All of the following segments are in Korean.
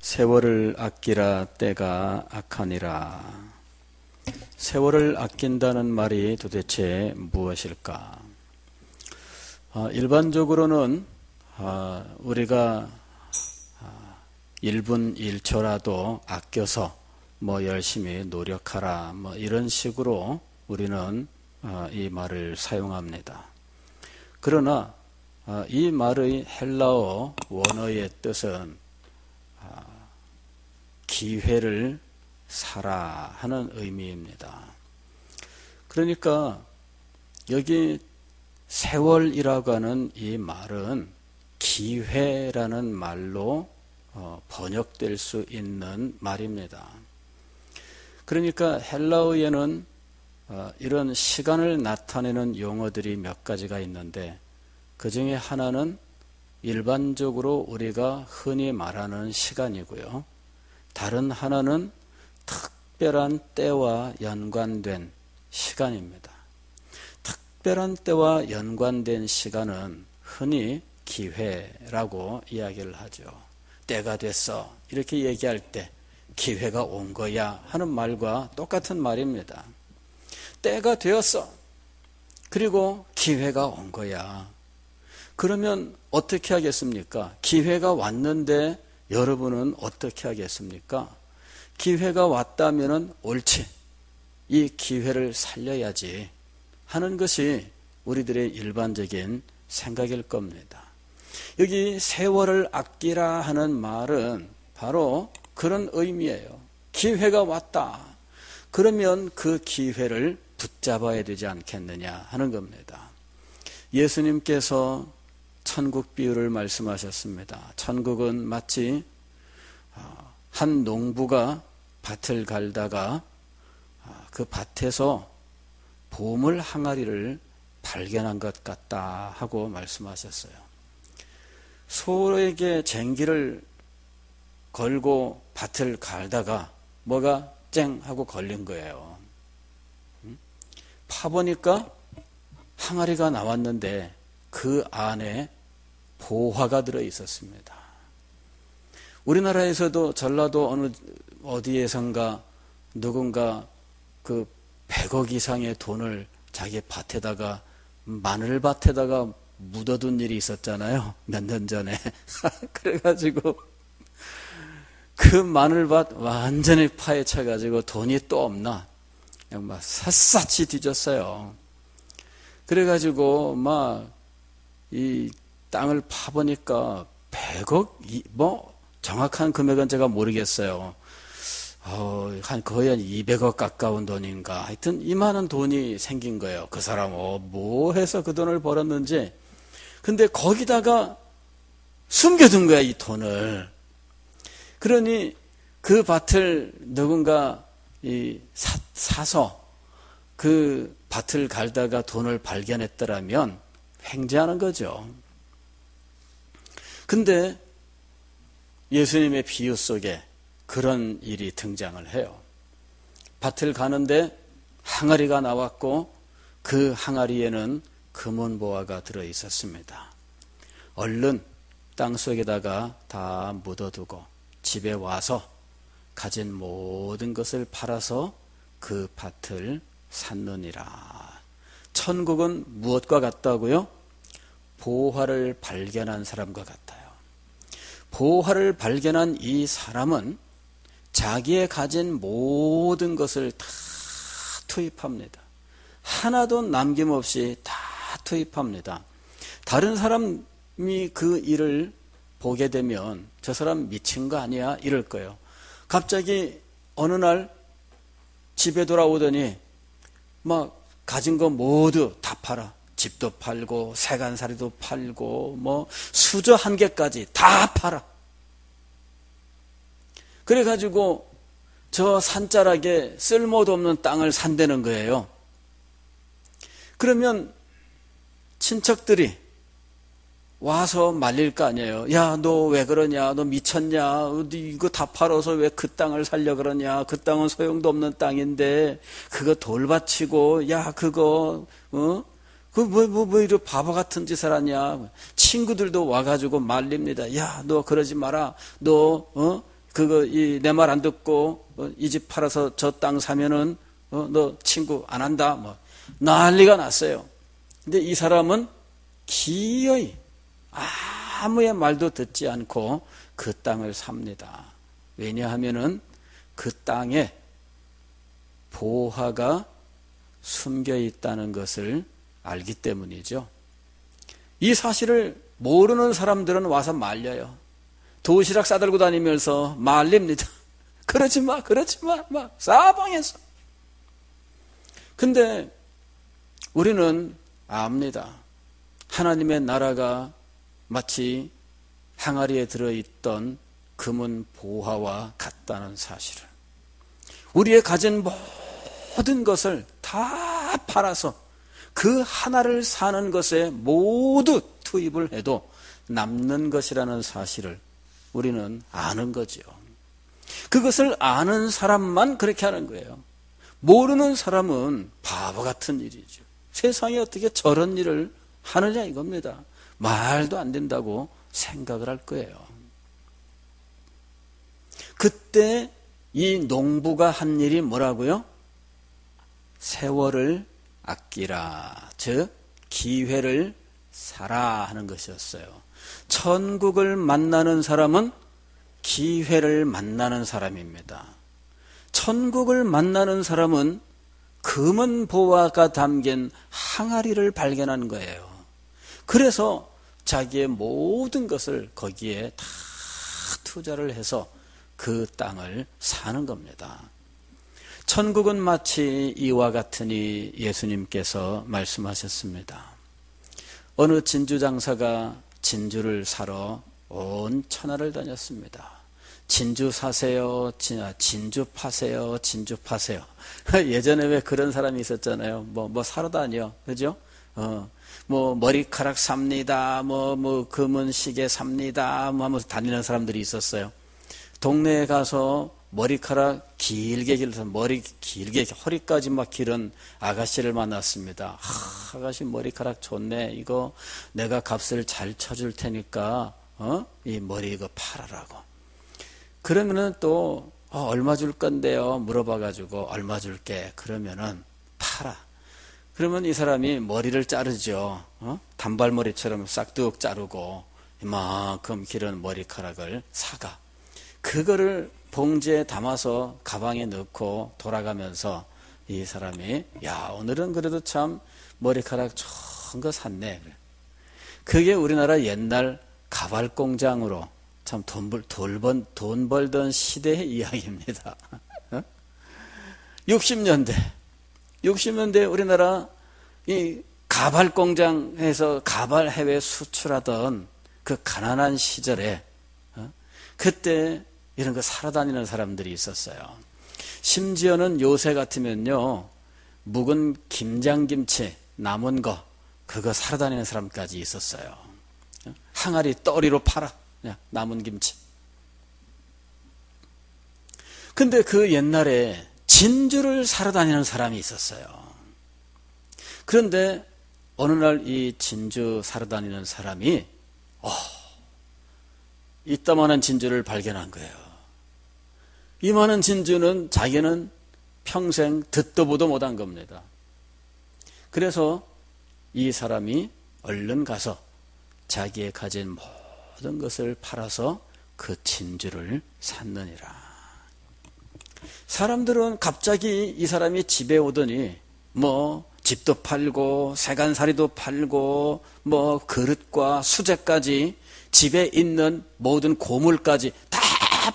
세월을 아끼라 때가 악하니라. 세월을 아낀다는 말이 도대체 무엇일까? 일반적으로는 우리가 1분 1초라도 아껴서 열심히 노력하라 이런 식으로 우리는 이 말을 사용합니다. 그러나 이 말의 헬라어 원어의 뜻은 기회를 사라 하는 의미입니다. 그러니까 여기 세월이라고 하는 이 말은 기회라는 말로 번역될 수 있는 말입니다. 그러니까 헬라어에는 이런 시간을 나타내는 용어들이 몇 가지가 있는데 그 중에 하나는 일반적으로 우리가 흔히 말하는 시간이고요. 다른 하나는 특별한 때와 연관된 시간입니다. 특별한 때와 연관된 시간은 흔히 기회라고 이야기를 하죠. 때가 됐어 이렇게 얘기할 때 기회가 온 거야 하는 말과 똑같은 말입니다. 때가 되었어. 그리고 기회가 온 거야. 그러면 어떻게 하겠습니까? 기회가 왔는데 여러분은 어떻게 하겠습니까? 기회가 왔다면 옳지. 이 기회를 살려야지 하는 것이 우리들의 일반적인 생각일 겁니다. 여기 세월을 아끼라 하는 말은 바로 그런 의미예요. 기회가 왔다. 그러면 그 기회를 붙잡아야 되지 않겠느냐 하는 겁니다. 예수님께서 천국 비유를 말씀하셨습니다. 천국은 마치 한 농부가 밭을 갈다가 그 밭에서 보물 항아리를 발견한 것 같다 하고 말씀하셨어요. 소에게 쟁기를 걸고 밭을 갈다가 뭐가 쨍 하고 걸린 거예요. 파보니까 항아리가 나왔는데 그 안에 보화가 들어 있었습니다. 우리나라에서도 전라도 어디에선가 누군가 그 100억 이상의 돈을 자기 밭에다가 마늘밭에다가 묻어둔 일이 있었잖아요. 몇 년 전에. 그래가지고 그 마늘밭 완전히 파헤쳐가지고 돈이 또 없나 그냥 막 샅샅이 뒤졌어요. 그래가지고 이 땅을 파보니까 100억 정확한 금액은 제가 모르겠어요. 거의 한 200억 가까운 돈인가. 하여튼 이만한 돈이 생긴 거예요. 그 사람 뭐 해서 그 돈을 벌었는지. 근데 거기다가 숨겨둔 거야, 이 돈을. 그러니 그 밭을 누군가 사서 그 밭을 갈다가 돈을 발견했더라면 횡재하는 거죠. 근데 예수님의 비유 속에 그런 일이 등장을 해요. 밭을 가는데 항아리가 나왔고 그 항아리에는 금은보화가 들어 있었습니다. 얼른 땅속에다가 다 묻어두고 집에 와서 가진 모든 것을 팔아서 그 밭을 샀느니라. 천국은 무엇과 같다고요? 보화를 발견한 사람과 같아요. 보화를 발견한 이 사람은 자기의 가진 모든 것을 다 투입합니다. 하나도 남김없이 다 투입합니다. 다른 사람이 그 일을 보게 되면 저 사람 미친 거 아니야? 이럴 거예요. 갑자기 어느 날 집에 돌아오더니 가진 거 모두 다 팔아. 집도 팔고 세간살이도 팔고 수저 한 개까지 다 팔아. 그래가지고 저 산자락에 쓸모도 없는 땅을 산다는 거예요. 그러면 친척들이 와서 말릴 거 아니에요. 야, 너 왜 그러냐? 너 미쳤냐? 이거 다 팔아서 왜 그 땅을 살려 그러냐? 그 땅은 소용도 없는 땅인데 그거 돌바치고 야, 그거 이렇게 바보 같은 짓을 하냐? 친구들도 와가지고 말립니다. 야, 너 그러지 마라. 너 내 말 안 듣고 이 집 팔아서 저 땅 사면은 너 친구 안 한다. 뭐 난리가 났어요. 근데 이 사람은 기어이 아무의 말도 듣지 않고 그 땅을 삽니다. 왜냐하면은 그 땅에 보화가 숨겨 있다는 것을 알기 때문이죠. 이 사실을 모르는 사람들은 와서 말려요. 도시락 싸들고 다니면서 말립니다. 그러지 마, 막 사방에서. 근데 우리는 압니다. 하나님의 나라가 마치 항아리에 들어있던 금은 보화와 같다는 사실을. 우리의 가진 모든 것을 다 팔아서 그 하나를 사는 것에 모두 투입을 해도 남는 것이라는 사실을 우리는 아는 거죠. 그것을 아는 사람만 그렇게 하는 거예요. 모르는 사람은 바보 같은 일이죠. 세상에 어떻게 저런 일을 하느냐 이겁니다. 말도 안 된다고 생각을 할 거예요. 그때 이 농부가 한 일이 뭐라고요? 세월을 아끼라, 즉 기회를 사라 하는 것이었어요. 천국을 만나는 사람은 기회를 만나는 사람입니다. 천국을 만나는 사람은 금은 보화가 담긴 항아리를 발견한 거예요. 그래서 자기의 모든 것을 거기에 다 투자를 해서 그 땅을 사는 겁니다. 천국은 마치 이와 같으니 예수님께서 말씀하셨습니다. 어느 진주 장사가 진주를 사러 온 천하를 다녔습니다. 진주 사세요, 진주 파세요, 진주 파세요. 예전에 왜 그런 사람이 있었잖아요. 뭐 사러 다녀, 그죠? 뭐 머리카락 삽니다, 뭐 금은 시계 삽니다, 뭐 하면서 다니는 사람들이 있었어요. 동네에 가서 머리카락 길게 길러서 머리 길게 허리까지 막 기른 아가씨를 만났습니다. 아가씨 머리카락 좋네. 이거 내가 값을 잘 쳐줄 테니까 이 머리 이거 팔아라고. 그러면은 또 얼마 줄 건데요? 물어봐가지고 얼마 줄게. 그러면은 팔아. 그러면 이 사람이 머리를 자르죠. 단발머리처럼 싹둑 자르고 이만큼 기른 머리카락을 사가. 그거를 봉지에 담아서 가방에 넣고 돌아가면서 이 사람이 야 오늘은 그래도 참 머리카락 좋은 거 샀네. 그게 우리나라 옛날 가발공장으로 참 돈 벌던 시대의 이야기입니다. 60년대 우리나라 이 가발공장에서 가발 해외 수출하던 그 가난한 시절에 그때 이런 거 사러 다니는 사람들이 있었어요. 심지어는 요새 같으면요, 묵은 김장김치 남은 거 그거 사러 다니는 사람까지 있었어요. 항아리 떠리로 팔아, 남은 김치. 근데 그 옛날에 진주를 사러 다니는 사람이 있었어요. 그런데 어느 날 이 진주 사러 다니는 사람이 이따만한 진주를 발견한 거예요. 이만한 진주는 자기는 평생 듣도 보도 못한 겁니다. 그래서 이 사람이 얼른 가서 자기의 가진 모든 것을 팔아서 그 진주를 샀느니라. 사람들은 갑자기 이 사람이 집에 오더니 뭐 집도 팔고 세간살이도 팔고 뭐 그릇과 수제까지 집에 있는 모든 고물까지 다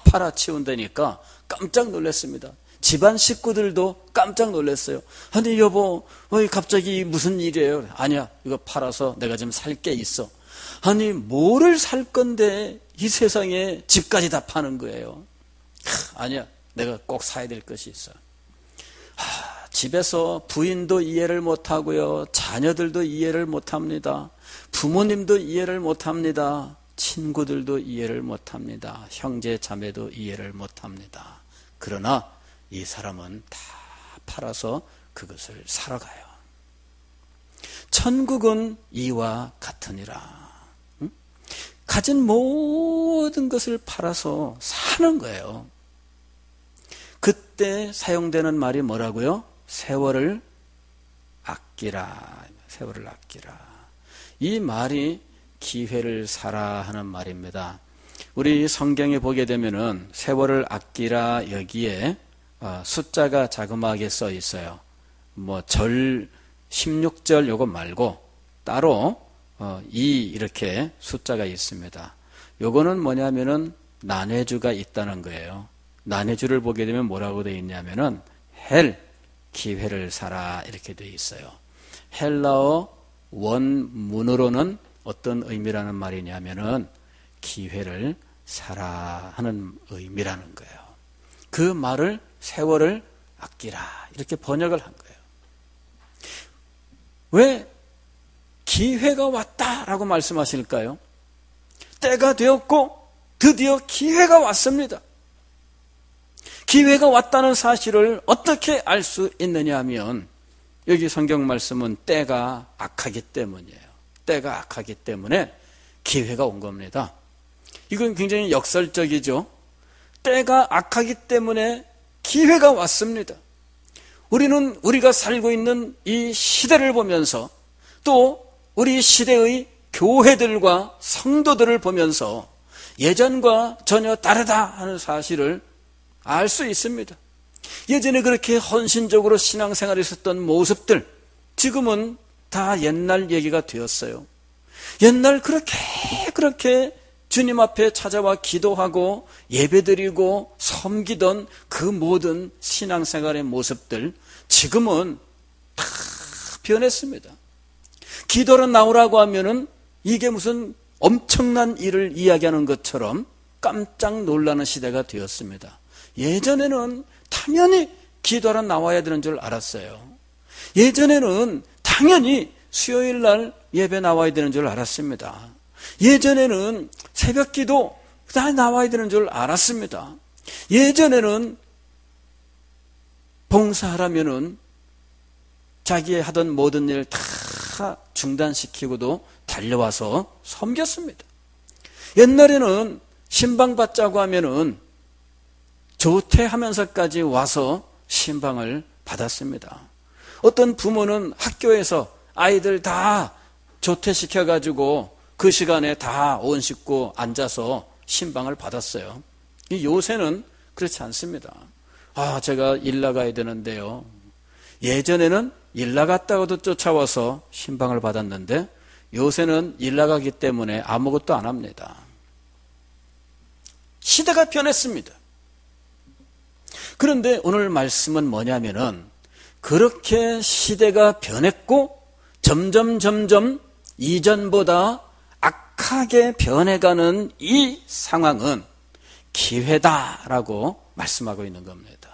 팔아치운다니까 깜짝 놀랐습니다. 집안 식구들도 깜짝 놀랐어요. 아니 여보, 갑자기 무슨 일이에요? 아니야, 이거 팔아서 내가 좀 살 게 있어. 아니 뭐를 살 건데 이 세상에 집까지 다 파는 거예요. 아니야, 내가 꼭 사야 될 것이 있어. 집에서 부인도 이해를 못하고요, 자녀들도 이해를 못합니다. 부모님도 이해를 못합니다. 친구들도 이해를 못합니다. 형제 자매도 이해를 못합니다. 그러나 이 사람은 다 팔아서 그것을 사러 가요. 천국은 이와 같으니라. 가진 모든 것을 팔아서 사는 거예요. 그때 사용되는 말이 뭐라고요? 세월을 아끼라. 세월을 아끼라. 이 말이 기회를 사라 하는 말입니다. 우리 성경에 보게 되면은 세월을 아끼라 여기에 숫자가 자그마하게 써 있어요. 절 16절 요거 말고 따로 2 이렇게 숫자가 있습니다. 요거는 뭐냐면은 난해주가 있다는 거예요. 난해주를 보게 되면 뭐라고 되어 있냐면은 기회를 사라 이렇게 되어 있어요. 헬라어 원문으로는 어떤 의미라는 말이냐면은 기회를 사라 하는 의미라는 거예요. 그 말을 세월을 아끼라 이렇게 번역을 한 거예요. 왜 기회가 왔다라고 말씀하실까요? 때가 되었고 드디어 기회가 왔습니다. 기회가 왔다는 사실을 어떻게 알 수 있느냐 하면 여기 성경 말씀은 때가 악하기 때문이에요. 때가 악하기 때문에 기회가 온 겁니다. 이건 굉장히 역설적이죠. 때가 악하기 때문에 기회가 왔습니다. 우리는 우리가 살고 있는 이 시대를 보면서 또 우리 시대의 교회들과 성도들을 보면서 예전과 전혀 다르다 하는 사실을 알 수 있습니다. 예전에 그렇게 헌신적으로 신앙생활을 했었던 모습들 지금은 다 옛날 얘기가 되었어요. 옛날 그렇게 주님 앞에 찾아와 기도하고 예배드리고 섬기던 그 모든 신앙생활의 모습들 지금은 다 변했습니다. 기도로 나오라고 하면은 이게 무슨 엄청난 일을 이야기하는 것처럼 깜짝 놀라는 시대가 되었습니다. 예전에는 당연히 기도하러 나와야 되는 줄 알았어요. 예전에는 당연히 수요일 날 예배 나와야 되는 줄 알았습니다. 예전에는 새벽 기도 다 나와야 되는 줄 알았습니다. 예전에는 봉사하려면은 자기 하던 모든 일 다 중단시키고도 달려와서 섬겼습니다. 옛날에는 신방 받자고 하면은 조퇴하면서까지 와서 신방을 받았습니다. 어떤 부모는 학교에서 아이들 다 조퇴시켜가지고 그 시간에 다 온 식구 앉아서 신방을 받았어요. 요새는 그렇지 않습니다. 제가 일 나가야 되는데요. 예전에는 일 나갔다고도 쫓아와서 신방을 받았는데 요새는 일 나가기 때문에 아무것도 안 합니다. 시대가 변했습니다. 그런데 오늘 말씀은 뭐냐면은 그렇게 시대가 변했고 점점 이전보다 악하게 변해가는 이 상황은 기회다라고 말씀하고 있는 겁니다.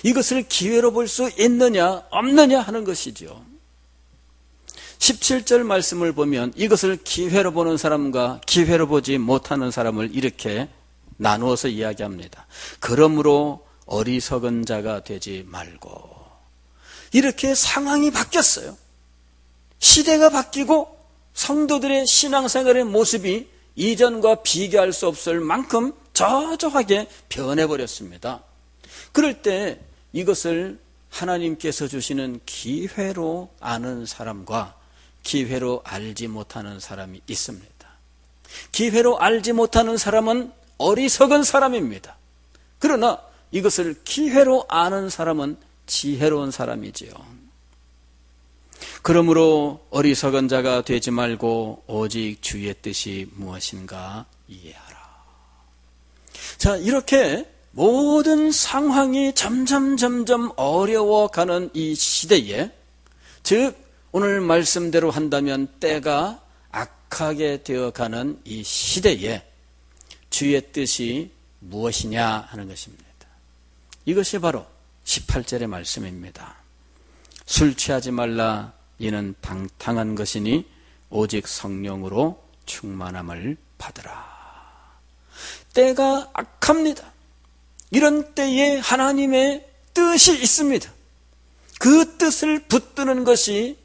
이것을 기회로 볼 수 있느냐 없느냐 하는 것이죠. 17절 말씀을 보면 이것을 기회로 보는 사람과 기회로 보지 못하는 사람을 이렇게 나누어서 이야기합니다. 그러므로 어리석은 자가 되지 말고. 이렇게 상황이 바뀌었어요. 시대가 바뀌고 성도들의 신앙생활의 모습이 이전과 비교할 수 없을 만큼 저조하게 변해버렸습니다. 그럴 때 이것을 하나님께서 주시는 기회로 아는 사람과 기회로 알지 못하는 사람이 있습니다. 기회로 알지 못하는 사람은 어리석은 사람입니다. 그러나 이것을 기회로 아는 사람은 지혜로운 사람이지요. 그러므로 어리석은 자가 되지 말고 오직 주의 뜻이 무엇인가 이해하라. 자, 이렇게 모든 상황이 점점 어려워가는 이 시대에, 즉 오늘 말씀대로 한다면 때가 악하게 되어가는 이 시대에 주의 뜻이 무엇이냐 하는 것입니다. 이것이 바로 18절의 말씀입니다. 술 취하지 말라. 이는 방탕한 것이니 오직 성령으로 충만함을 받으라. 때가 악합니다. 이런 때에 하나님의 뜻이 있습니다. 그 뜻을 붙드는 것이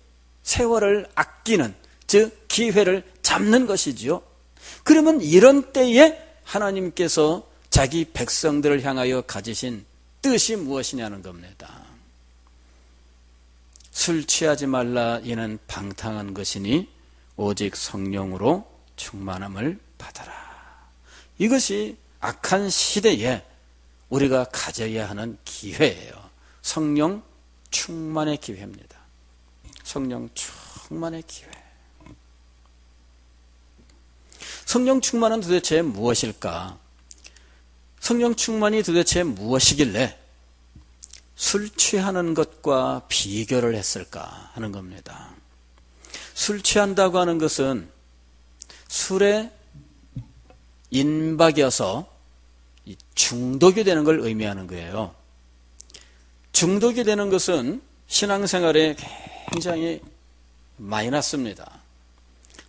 세월을 아끼는, 즉 기회를 잡는 것이지요. 그러면 이런 때에 하나님께서 자기 백성들을 향하여 가지신 뜻이 무엇이냐는 겁니다. 술 취하지 말라, 이는 방탕한 것이니 오직 성령으로 충만함을 받아라. 이것이 악한 시대에 우리가 가져야 하는 기회예요. 성령 충만의 기회입니다. 성령 충만의 기회. 성령 충만은 도대체 무엇일까? 성령 충만이 도대체 무엇이길래 술 취하는 것과 비교를 했을까 하는 겁니다. 술 취한다고 하는 것은 술에 인박여서 중독이 되는 걸 의미하는 거예요. 중독이 되는 것은 신앙생활에 굉장히 마이너스입니다.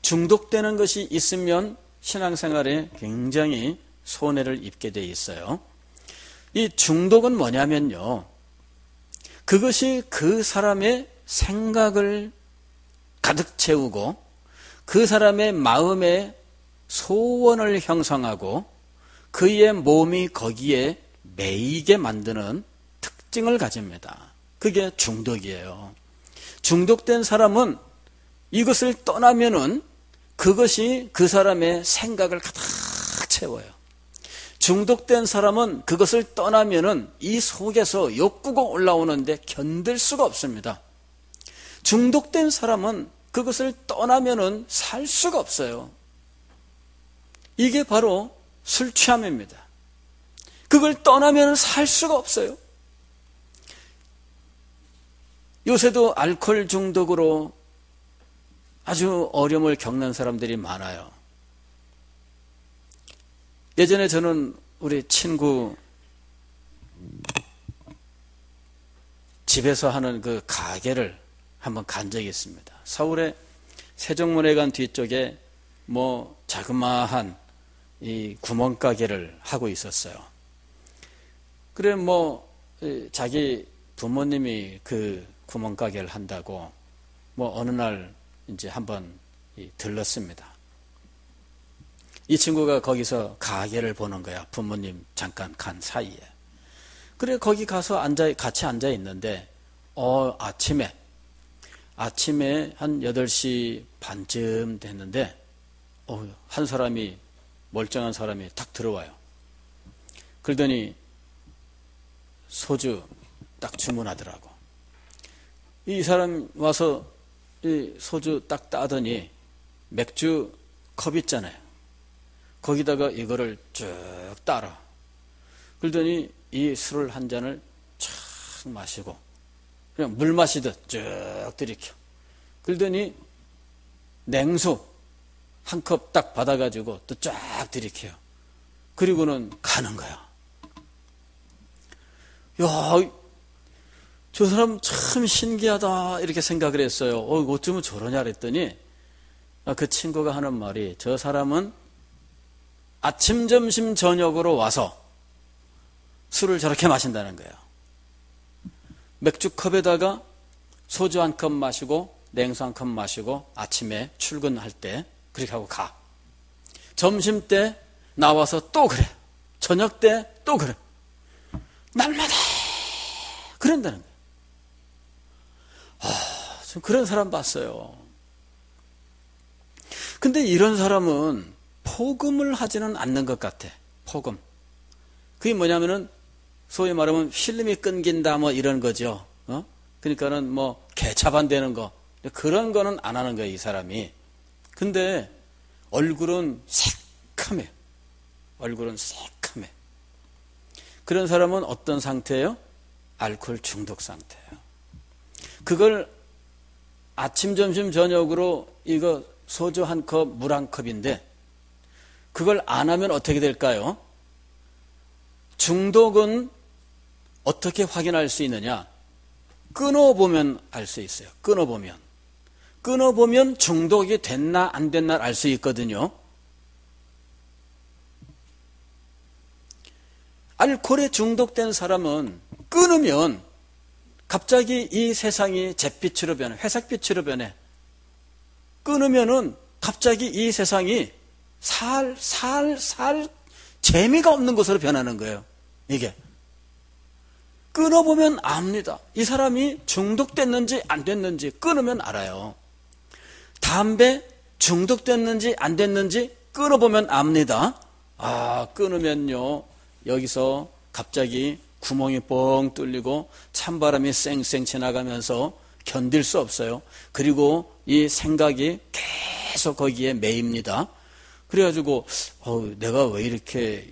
중독되는 것이 있으면 신앙생활에 굉장히 손해를 입게 돼 있어요. 이 중독은 뭐냐면요, 그것이 그 사람의 생각을 가득 채우고 그 사람의 마음에 소원을 형성하고 그의 몸이 거기에 매이게 만드는 특징을 가집니다. 그게 중독이에요. 중독된 사람은 이것을 떠나면은 그것이 그 사람의 생각을 가득 채워요. 중독된 사람은 그것을 떠나면은 이 속에서 욕구가 올라오는데 견딜 수가 없습니다. 중독된 사람은 그것을 떠나면은 살 수가 없어요. 이게 바로 술 취함입니다. 그걸 떠나면은 살 수가 없어요. 요새도 알코올 중독으로 아주 어려움을 겪는 사람들이 많아요. 예전에 저는 우리 친구 집에서 하는 그 가게를 한번 간 적이 있습니다. 서울의 세종문화관 뒤쪽에 뭐 자그마한 이 구멍가게를 하고 있었어요. 그래 뭐 자기 부모님이 그 구멍가게를 한다고 뭐 어느 날 이제 한번 들렀습니다. 이 친구가 거기서 가게를 보는 거야. 부모님 잠깐 간 사이에. 그래 거기 가서 같이 앉아 있는데 아침에 한 8시 반쯤 됐는데 한 사람이, 멀쩡한 사람이 딱 들어와요. 그러더니 소주 딱 주문하더라고. 이 사람 와서 이 소주 딱 따더니 맥주 컵 있잖아요. 거기다가 이거를 쭉 따라. 그러더니 이 술을 한 잔을 쫙 마시고 그냥 물 마시듯 쭉 들이켜. 그러더니 냉수 한 컵 딱 받아가지고 또 쫙 들이켜요. 그리고는 가는 거야. 야, 저 사람 참 신기하다 이렇게 생각을 했어요. 어쩌면 저러냐 그랬더니 그 친구가 하는 말이, 저 사람은 아침, 점심, 저녁으로 와서 술을 저렇게 마신다는 거예요. 맥주컵에다가 소주 한 컵 마시고 냉수 한 컵 마시고 아침에 출근할 때 그렇게 하고 가. 점심 때 나와서 또 그래. 저녁 때 또 그래. 날마다 그런다는 거예요. 전 그런 사람 봤어요. 근데 이런 사람은 포금을 하지는 않는 것 같아. 포금. 그게 뭐냐면은 소위 말하면 필름이 끊긴다 뭐 이런 거죠. 그러니까는 뭐 개차반되는 거 그런 거는 안 하는 거예요, 이 사람이. 근데 얼굴은 새카매. 얼굴은 새카매. 그런 사람은 어떤 상태예요? 알코올 중독 상태예요. 그걸 아침, 점심, 저녁으로 이거 소주 한 컵, 물 한 컵인데 그걸 안 하면 어떻게 될까요? 중독은 어떻게 확인할 수 있느냐? 끊어보면 알 수 있어요. 끊어보면 중독이 됐나 안 됐나 알 수 있거든요. 알코올에 중독된 사람은 끊으면 갑자기 이 세상이 잿빛으로 변해, 회색빛으로 변해. 끊으면은 갑자기 이 세상이 살 재미가 없는 것으로 변하는 거예요. 이게. 끊어보면 압니다. 이 사람이 중독됐는지 안 됐는지 끊으면 알아요. 담배 중독됐는지 안 됐는지 끊어보면 압니다. 끊으면요, 여기서 갑자기 구멍이 뻥 뚫리고 찬바람이 쌩쌩 지나가면서 견딜 수 없어요. 그리고 이 생각이 계속 거기에 매입니다. 그래가지고 내가 왜 이렇게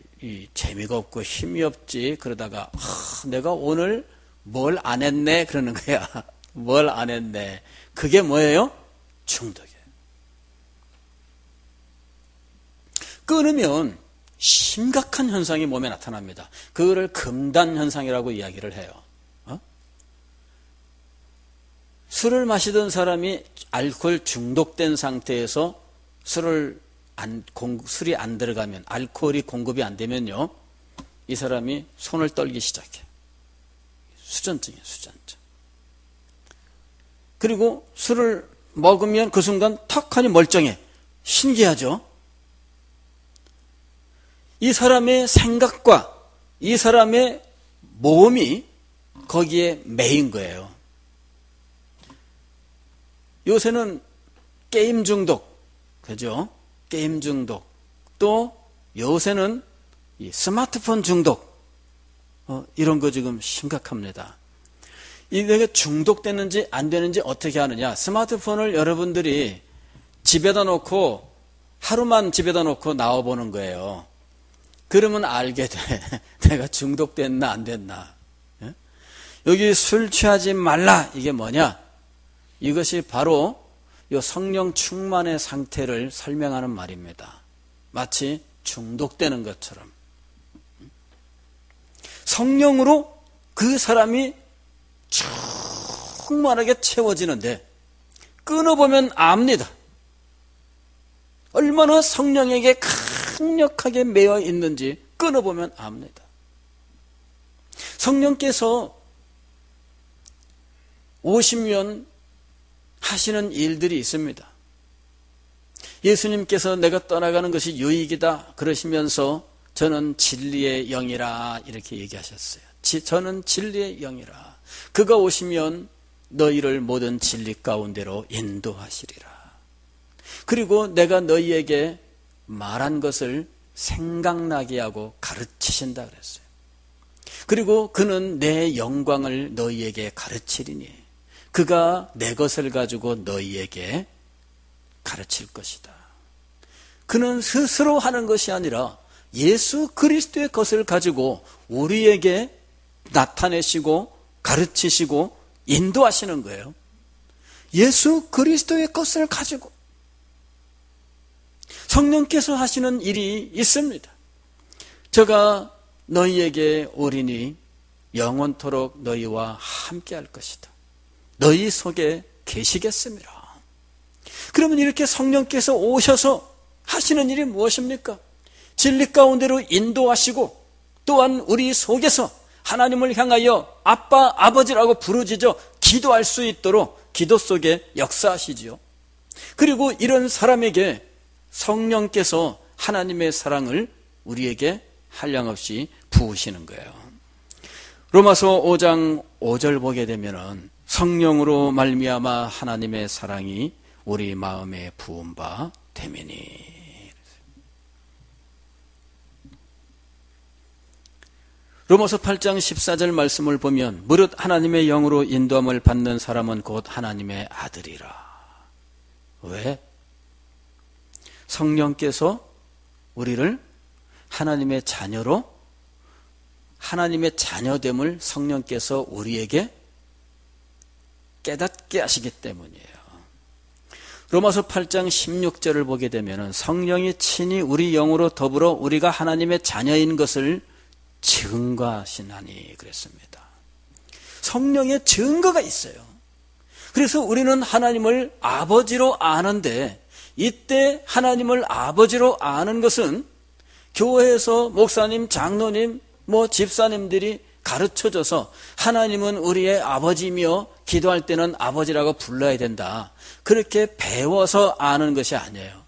재미가 없고 힘이 없지? 그러다가 내가 오늘 뭘 안 했네? 그러는 거야. 뭘 안 했네. 그게 뭐예요? 중독이에요. 끊으면 심각한 현상이 몸에 나타납니다. 그거를 금단 현상이라고 이야기를 해요. 술을 마시던 사람이 알코올 중독된 상태에서 술이 안 들어가면, 알코올이 공급이 안 되면요, 이 사람이 손을 떨기 시작해요. 수전증이에요, 수전증. 그리고 술을 먹으면 그 순간 턱하니 멀쩡해. 신기하죠? 이 사람의 생각과 이 사람의 몸이 거기에 매인 거예요. 요새는 게임 중독, 그죠? 게임 중독. 또 요새는 이 스마트폰 중독. 이런 거 지금 심각합니다. 이게 중독되는지 안 되는지 어떻게 하느냐? 스마트폰을 여러분들이 집에다 놓고 하루만 집에다 놓고 나와보는 거예요. 그러면 알게 돼. 내가 중독됐나 안 됐나. 여기 술 취하지 말라. 이게 뭐냐? 이것이 바로 이 성령 충만의 상태를 설명하는 말입니다. 마치 중독되는 것처럼. 성령으로 그 사람이 충만하게 채워지는데 끊어보면 압니다. 얼마나 성령에게 강력하게 매여 있는지 끊어보면 압니다. 성령께서 오시면 하시는 일들이 있습니다. 예수님께서 내가 떠나가는 것이 유익이다 그러시면서 저는 진리의 영이라 이렇게 얘기하셨어요. 저는 진리의 영이라. 그가 오시면 너희를 모든 진리 가운데로 인도하시리라. 그리고 내가 너희에게 말한 것을 생각나게 하고 가르치신다 그랬어요. 그리고 그는 내 영광을 너희에게 가르치리니 그가 내 것을 가지고 너희에게 가르칠 것이다. 그는 스스로 하는 것이 아니라 예수 그리스도의 것을 가지고 우리에게 나타내시고 가르치시고 인도하시는 거예요. 예수 그리스도의 것을 가지고 성령께서 하시는 일이 있습니다. 제가 너희에게 오리니 영원토록 너희와 함께 할 것이다. 너희 속에 계시겠습니다. 그러면 이렇게 성령께서 오셔서 하시는 일이 무엇입니까? 진리 가운데로 인도하시고 또한 우리 속에서 하나님을 향하여 아빠, 아버지라고 부르짖어 기도할 수 있도록 기도 속에 역사하시지요. 그리고 이런 사람에게 성령께서 하나님의 사랑을 우리에게 한량없이 부으시는 거예요. 로마서 5장 5절 보게 되면은 성령으로 말미암아 하나님의 사랑이 우리 마음에 부은 바 됨이니. 로마서 8장 14절 말씀을 보면 무릇 하나님의 영으로 인도함을 받는 사람은 곧 하나님의 아들이라. 왜? 성령께서 우리를 하나님의 자녀로, 하나님의 자녀됨을 성령께서 우리에게 깨닫게 하시기 때문이에요. 로마서 8장 16절을 보게 되면 성령이 친히 우리 영으로 더불어 우리가 하나님의 자녀인 것을 증거하시나니 그랬습니다. 성령의 증거가 있어요. 그래서 우리는 하나님을 아버지로 아는데, 이때 하나님을 아버지로 아는 것은 교회에서 목사님, 장로님, 집사님들이 가르쳐줘서 하나님은 우리의 아버지며 기도할 때는 아버지라고 불러야 된다. 그렇게 배워서 아는 것이 아니에요.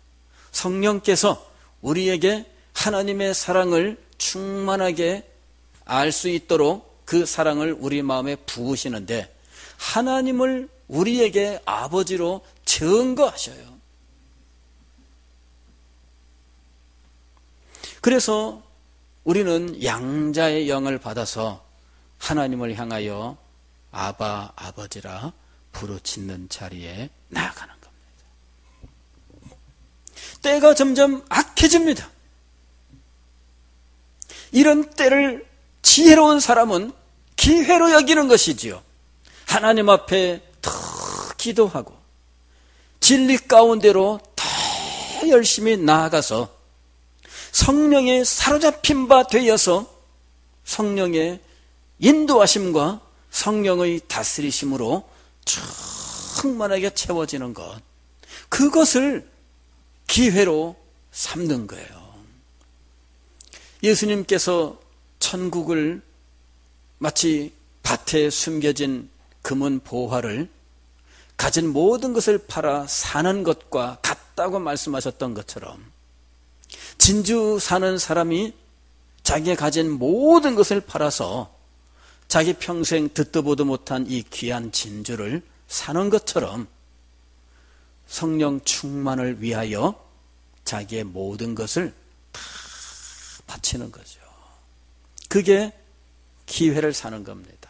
성령께서 우리에게 하나님의 사랑을 충만하게 알 수 있도록 그 사랑을 우리 마음에 부으시는데 하나님을 우리에게 아버지로 증거하셔요. 그래서 우리는 양자의 영을 받아서 하나님을 향하여 아바, 아버지라 부르짖는 자리에 나아가는 겁니다. 때가 점점 악해집니다. 이런 때를 지혜로운 사람은 기회로 여기는 것이지요. 하나님 앞에 더 기도하고 진리 가운데로 더 열심히 나아가서 성령에 사로잡힌 바 되어서 성령의 인도하심과 성령의 다스리심으로 충만하게 채워지는 것, 그것을 기회로 삼는 거예요. 예수님께서 천국을 마치 밭에 숨겨진 금은 보화를 가진 모든 것을 팔아 사는 것과 같다고 말씀하셨던 것처럼 진주 사는 사람이 자기가 가진 모든 것을 팔아서 자기 평생 듣도 보도 못한 이 귀한 진주를 사는 것처럼 성령 충만을 위하여 자기의 모든 것을 다 바치는 거죠. 그게 기회를 사는 겁니다.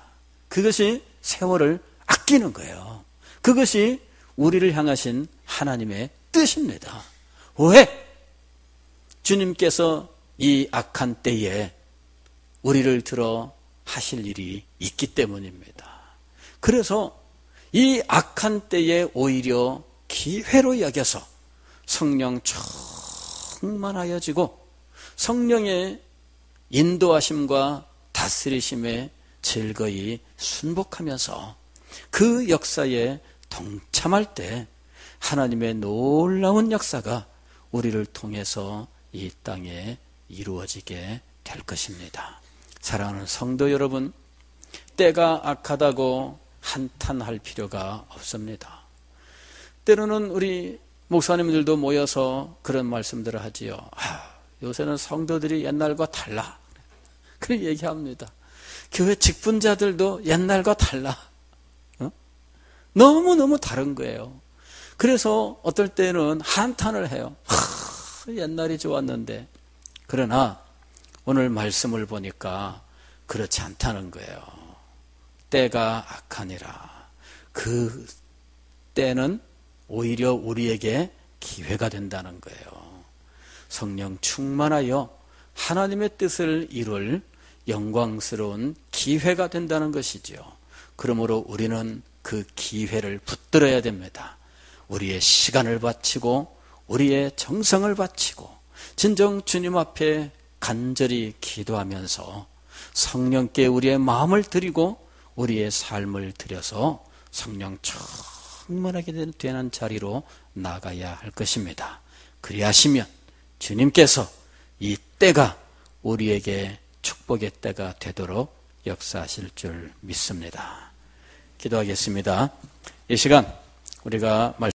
그것이 세월을 아끼는 거예요. 그것이 우리를 향하신 하나님의 뜻입니다. 왜? 주님께서 이 악한 때에 우리를 들어 하실 일이 있기 때문입니다. 그래서 이 악한 때에 오히려 기회로 여겨서 성령 충만하여지고 성령의 인도하심과 다스리심에 즐거이 순복하면서 그 역사에 동참할 때 하나님의 놀라운 역사가 우리를 통해서 이 땅에 이루어지게 될 것입니다. 사랑하는 성도 여러분, 때가 악하다고 한탄할 필요가 없습니다. 때로는 우리 목사님들도 모여서 그런 말씀들을 하지요. 요새는 성도들이 옛날과 달라. 그렇게 얘기합니다. 교회 직분자들도 옛날과 달라. 너무너무 다른 거예요. 그래서 어떨 때는 한탄을 해요. 옛날이 좋았는데. 그러나 오늘 말씀을 보니까 그렇지 않다는 거예요. 때가 악하니라. 그 때는 오히려 우리에게 기회가 된다는 거예요. 성령 충만하여 하나님의 뜻을 이룰 영광스러운 기회가 된다는 것이지요. 그러므로 우리는 그 기회를 붙들어야 됩니다. 우리의 시간을 바치고 우리의 정성을 바치고 진정 주님 앞에 간절히 기도하면서 성령께 우리의 마음을 드리고 우리의 삶을 드려서 성령 충만하게 되는 자리로 나가야 할 것입니다. 그리하시면 주님께서 이 때가 우리에게 축복의 때가 되도록 역사하실 줄 믿습니다. 기도하겠습니다. 이 시간 우리가